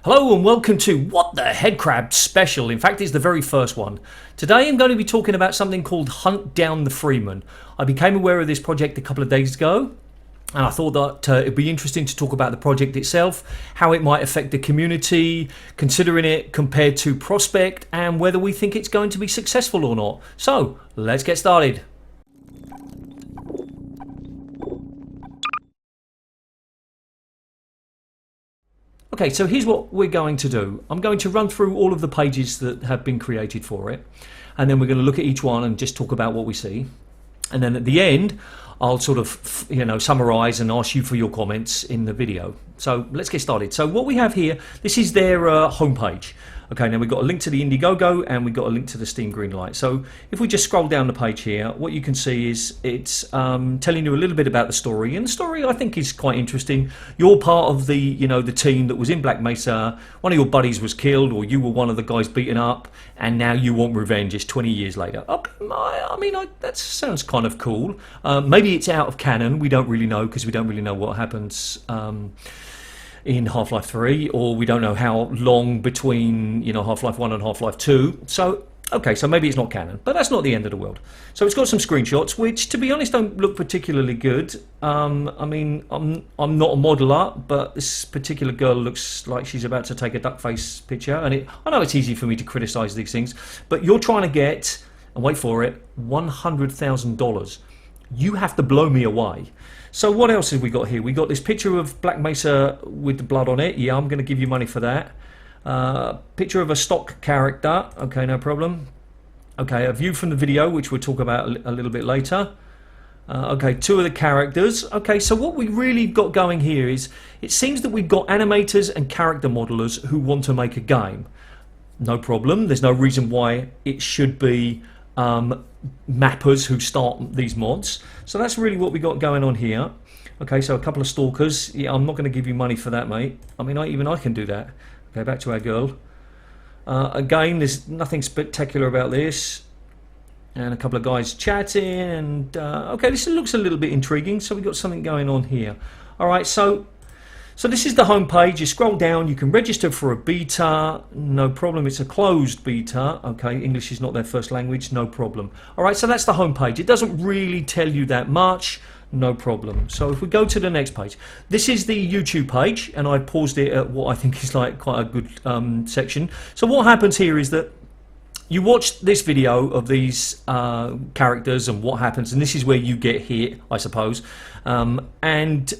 Hello and welcome to What the Headcrab special. In fact, it's the very first one. Today I'm going to be talking about something called Hunt Down The Freeman. I became aware of this project a couple of days ago, and I thought that it'd be interesting to talk about the project itself, how it might affect the community, considering it compared to Prospect, and whether we think it's going to be successful or not. So, let's get started. Okay, so here's what we're going to do. I'm going to run through all of the pages that have been created for it, and then we're going to look at each one and just talk about what we see. And then at the end, I'll sort of, summarize and ask you for your comments in the video. So let's get started. So what we have here, this is their homepage. Okay, now we've got a link to the IndieGoGo and we've got a link to the Steam Greenlight. So if we just scroll down the page here, what you can see is it's telling you a little bit about the story. And the story, I think, is quite interesting. You're part of the, the team that was in Black Mesa. One of your buddies was killed, or you were one of the guys beaten up, and now you want revenge. It's 20 years later. That sounds kind of cool. Maybe it's out of canon. We don't really know, because we don't really know what happens in Half-Life 3, or we don't know how long between Half-Life 1 and Half-Life 2. So okay, so maybe it's not canon, but that's not the end of the world. So it's got some screenshots which, to be honest, don't look particularly good. I'm not a modeler, but this particular girl looks like she's about to take a duck face picture, and I know it's easy for me to criticize these things, but you're trying to get, and wait for it, $100,000. You have to blow me away. So what else have we got here? We got this picture of Black Mesa with the blood on it. Yeah, I'm going to give you money for that. Picture of a stock character. Okay, no problem. Okay, a view from the video, which we'll talk about a little bit later. Okay, two of the characters. Okay, so what we really got going here is, it seems that we've got animators and character modelers who want to make a game. No problem. There's no reason why it should be mappers who start these mods. So that's really what we got going on here. Okay, so a couple of stalkers. Yeah, I'm not going to give you money for that, mate. I can do that. Okay, back to our girl. Again, there's nothing spectacular about this. And a couple of guys chatting, and okay, this looks a little bit intriguing. So we've got something going on here. All right, so this is the home page. You scroll down, you can register for a beta, no problem. It's a closed beta. Okay, English is not their first language, no problem. All right, so that's the home page. It doesn't really tell you that much, no problem. So if we go to the next page, this is the YouTube page, and I paused it at what I think is like quite a good section. So what happens here is that you watch this video of these characters and what happens, and this is where you get hit, I suppose, and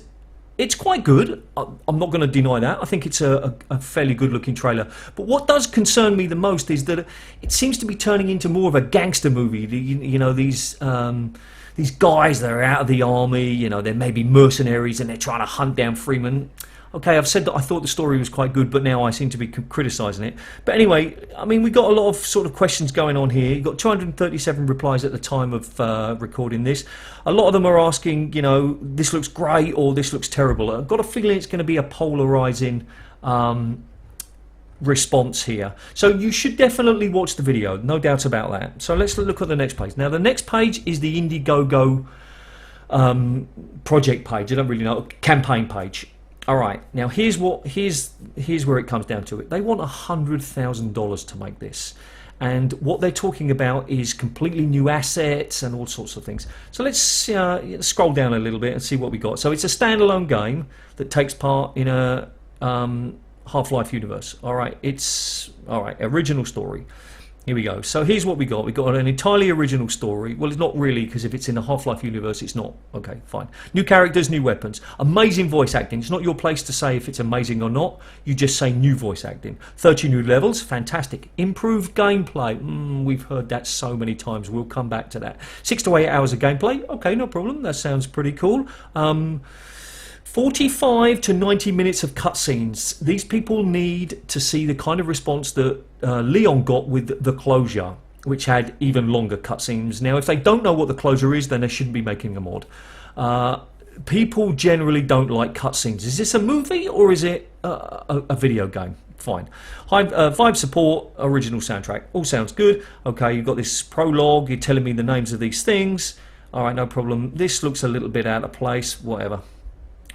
it's quite good. I'm not going to deny that. I think it's a fairly good looking trailer. But what does concern me the most is that it seems to be turning into more of a gangster movie. These guys that are out of the army, they're maybe mercenaries and they're trying to hunt down Freeman. Okay, I've said that I thought the story was quite good, but now I seem to be criticising it. But anyway, we got a lot of sort of questions going on here. You've got 237 replies at the time of recording this. A lot of them are asking, this looks great or this looks terrible. I've got a feeling it's going to be a polarising response here. So you should definitely watch the video, no doubt about that. So let's look at the next page. Now, the next page is the IndieGoGo project page. I don't really know, campaign page. All right, now here's where it comes down to it. They want $100,000 to make this, and what they're talking about is completely new assets and all sorts of things. So let's scroll down a little bit and see what we got. So it's a standalone game that takes part in a Half-Life universe. All right, original story. Here we go. So here's what we got. We got an entirely original story. Well, it's not really, because if it's in the Half-Life universe, it's not. Okay, fine. New characters, new weapons. Amazing voice acting. It's not your place to say if it's amazing or not. You just say new voice acting. 30 new levels. Fantastic. Improved gameplay. We've heard that so many times. We'll come back to that. 6 to 8 hours of gameplay. Okay, no problem. That sounds pretty cool. 45 to 90 minutes of cutscenes. These people need to see the kind of response that Leon got with The Closure, which had even longer cutscenes. Now, if they don't know what The Closure is, then they shouldn't be making a mod. People generally don't like cutscenes. Is this a movie or is it a video game? Fine. Vibe support, original soundtrack. All sounds good. Okay, you've got this prologue. You're telling me the names of these things. All right, no problem. This looks a little bit out of place. Whatever.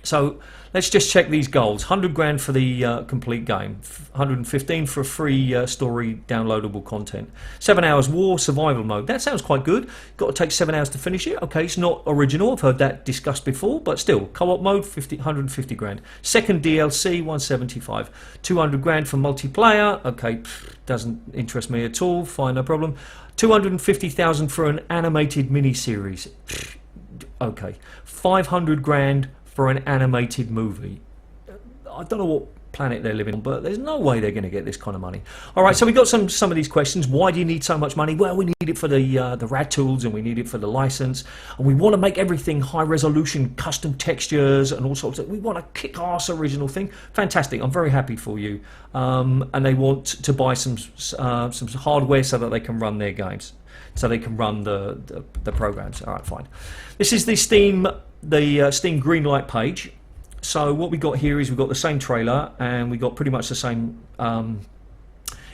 So let's just check these goals. 100 grand for the complete game, 115 for free story downloadable content, 7 hours war survival mode. That sounds quite good. Got to take 7 hours to finish it. Okay, it's not original, I've heard that discussed before, but still, co-op mode, 150 grand. Second DLC, 175. 200 grand for multiplayer. Okay, doesn't interest me at all, fine, no problem. 250,000 for an animated mini-series. Okay, 500 grand for an animated movie. I don't know what planet they're living on, but there's no way they're going to get this kind of money. All right, so we got some of these questions. Why do you need so much money? Well, we need it for the rad tools, and we need it for the license, and we want to make everything high resolution, custom textures, and all sorts of. We want a kick-ass original thing. Fantastic! I'm very happy for you. And they want to buy some hardware so that they can run their games, so they can run the programs. All right, fine. This is the Steam Greenlight page. So what we got here is we've got the same trailer, and we got pretty much the same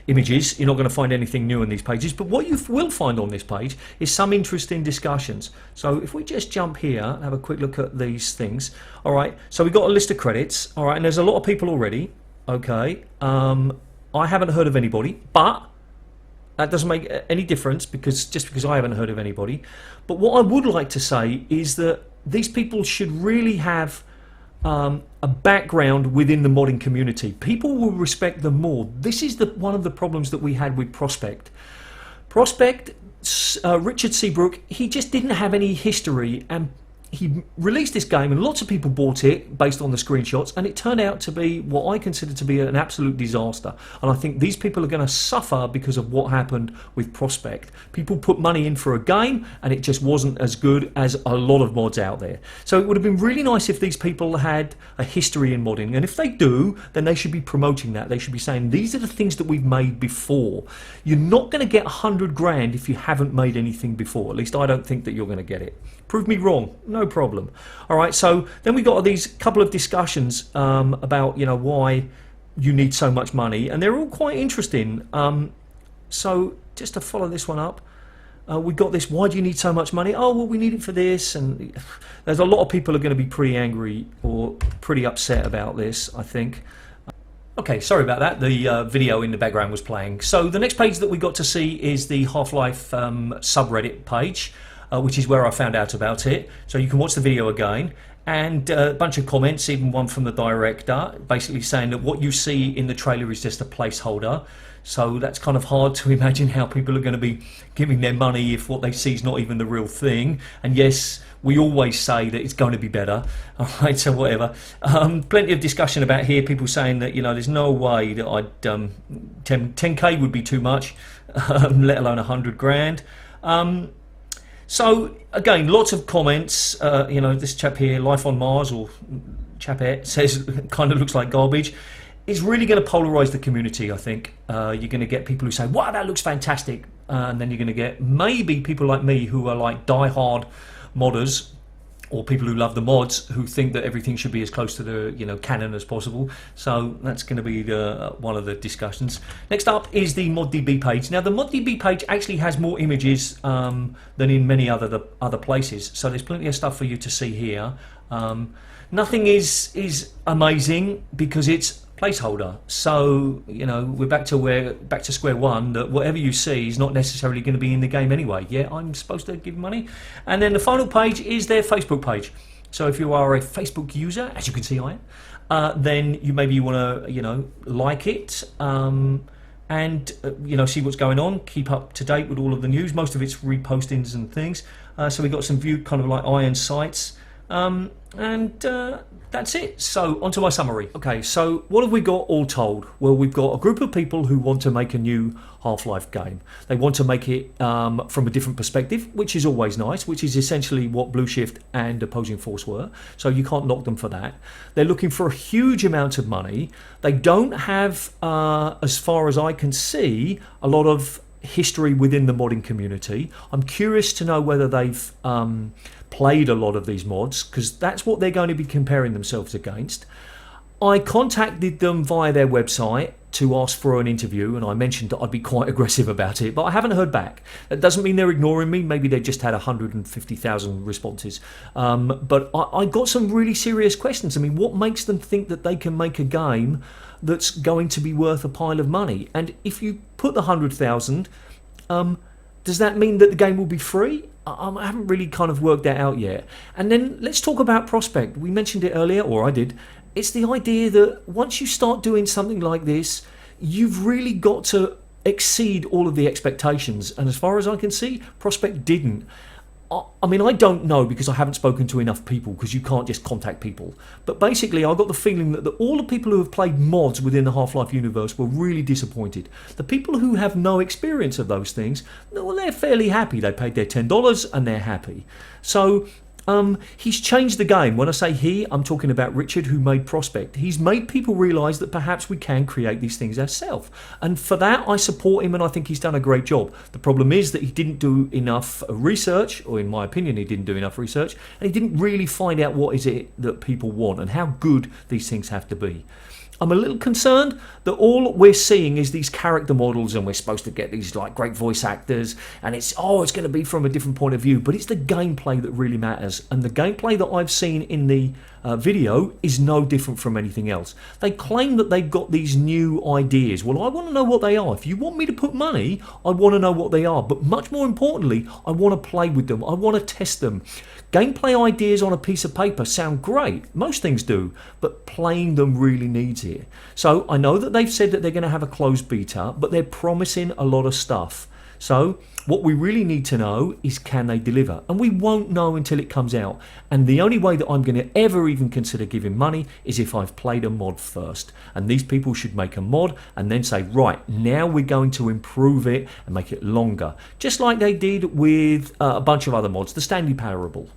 images. You're not going to find anything new on these pages, but what you will find on this page is some interesting discussions. So if we just jump here and have a quick look at these things. All right, so we've got a list of credits. All right, and there's a lot of people already. Okay, I haven't heard of anybody, but that doesn't make any difference because I haven't heard of anybody. But what I would like to say is that these people should really have a background within the modding community. People will respect them more. This is one of the problems that we had with Prospect. Richard Seabrook, he just didn't have any history, and he released this game and lots of people bought it based on the screenshots, and it turned out to be what I consider to be an absolute disaster. And I think these people are going to suffer because of what happened with Prospect. People put money in for a game and it just wasn't as good as a lot of mods out there. So it would have been really nice if these people had a history in modding, and if they do, then they should be promoting that. They should be saying, these are the things that we've made before. You're not going to get 100 grand if you haven't made anything before. At least I don't think that you're going to get it. Prove me wrong, no problem. All right, so then we got these couple of discussions about why you need so much money, and they're all quite interesting. So just to follow this one up, we got this: why do you need so much money? Oh, well, we need it for this, and there's a lot of people are going to be pretty angry or pretty upset about this, I think. Okay, sorry about that. The video in the background was playing. So the next page that we got to see is the Half-Life subreddit page, which is where I found out about it. So you can watch the video again, and a bunch of comments, even one from the director, basically saying that what you see in the trailer is just a placeholder. So that's kind of hard to imagine how people are going to be giving their money if what they see is not even the real thing. And yes, we always say that it's going to be better. All right, so whatever. Plenty of discussion about here, people saying that, there's no way that I'd 10k would be too much, let alone 100 grand. So again, lots of comments. This chap here, Life on Mars, or chapette, says kind of looks like garbage. It's really going to polarize the community, I think. You're going to get people who say, wow, that looks fantastic. And then you're going to get maybe people like me who are like die-hard modders, or people who love the mods, who think that everything should be as close to the canon as possible. So that's going to be one of the discussions. Next up is the ModDB page. Now the ModDB page actually has more images than in many other places. So there's plenty of stuff for you to see here. Nothing is amazing because it's placeholder. So we're back to square one, that whatever you see is not necessarily going to be in the game anyway. Yeah, I'm supposed to give money. And then the final page is their Facebook page. So if you are a Facebook user, as you can see I am, then maybe you want to like it, and see what's going on, keep up to date with all of the news. Most of it's repostings and things. So we got some viewed kind of like iron sites. And that's it. So onto my summary. Okay, so what have we got all told? Well, we've got a group of people who want to make a new Half-Life game. They want to make it from a different perspective, which is always nice, which is essentially what Blue Shift and Opposing Force were. So you can't knock them for that. They're looking for a huge amount of money. They don't have, as far as I can see, a lot of history within the modding community. I'm curious to know whether they've played a lot of these mods, because that's what they're going to be comparing themselves against. I contacted them via their website, to ask for an interview, and I mentioned that I'd be quite aggressive about it, but I haven't heard back. That doesn't mean they're ignoring me. Maybe they just had 150,000 responses. But I got some really serious questions. I mean, what makes them think that they can make a game that's going to be worth a pile of money? And if you put the 100,000, does that mean that the game will be free? I haven't really kind of worked that out yet. And then let's talk about Prospect. We mentioned it earlier, or I did. It's the idea that once you start doing something like this, you've really got to exceed all of the expectations. And as far as I can see, Prospect didn't. I mean, I don't know because I haven't spoken to enough people, because you can't just contact people. But basically, I got the feeling that all the people who have played mods within the Half-Life universe were really disappointed. The people who have no experience of those things, well, they're fairly happy. They paid their $10 and they're happy. So he's changed the game. When I say he, I'm talking about Richard, who made Prospect. He's made people realise that perhaps we can create these things ourselves. And for that, I support him, and I think he's done a great job. The problem is that he didn't do enough research, or in my opinion, he didn't do enough research, and he didn't really find out what is it that people want and how good these things have to be. I'm a little concerned that all we're seeing is these character models, and we're supposed to get these like great voice actors, and it's going to be from a different point of view, but it's the gameplay that really matters. And the gameplay that I've seen in the video is no different from anything else. They claim that they've got these new ideas. Well, I want to know what they are. If you want me to put money, I want to know what they are. But much more importantly, I want to play with them. I want to test them. Gameplay ideas on a piece of paper sound great. Most things do, but playing them really needs it. So I know that they've said that they're going to have a closed beta, but they're promising a lot of stuff. So what we really need to know is, can they deliver? And we won't know until it comes out. And the only way that I'm going to ever even consider giving money is if I've played a mod first. And these people should make a mod and then say, right, now we're going to improve it and make it longer. Just like they did with a bunch of other mods. The Stanley Parable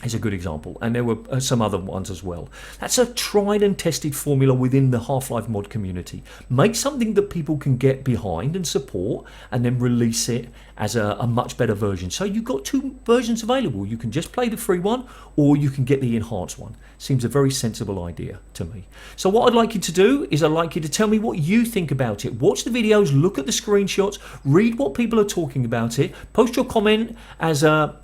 is a good example, and there were some other ones as well. That's a tried and tested formula within the Half-Life mod community. Make something that people can get behind and support, and then release it as a much better version. So you've got two versions available. You can just play the free one, or you can get the enhanced one. Seems a very sensible idea to me. So what I'd like you to do is I'd like you to tell me what you think about it. Watch the videos, look at the screenshots, read what people are talking about it, post your comment as a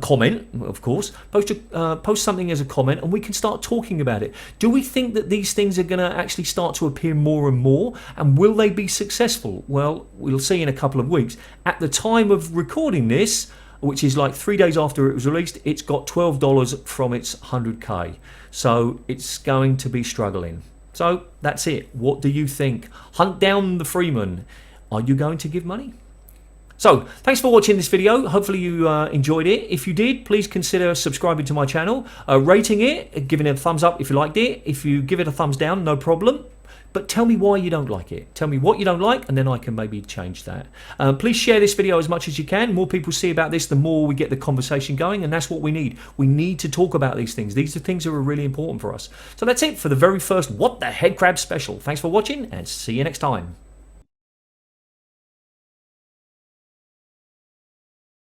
comment, of course. Post something as a comment, and we can start talking about it. Do we think that these things are going to actually start to appear more and more, and will they be successful? Well, we'll see in a couple of weeks. At the time of recording this, which is like 3 days after it was released, it's got $12 from its 100k. So it's going to be struggling. So that's it. What do you think? Hunt Down the Freeman. Are you going to give money? So thanks for watching this video. Hopefully you enjoyed it. If you did, please consider subscribing to my channel, rating it, giving it a thumbs up if you liked it. If you give it a thumbs down, no problem. But tell me why you don't like it. Tell me what you don't like, and then I can maybe change that. Please share this video as much as you can. The more people see about this, the more we get the conversation going, and that's what we need. We need to talk about these things. These are things that are really important for us. So that's it for the very first What the Headcrab special. Thanks for watching, and see you next time.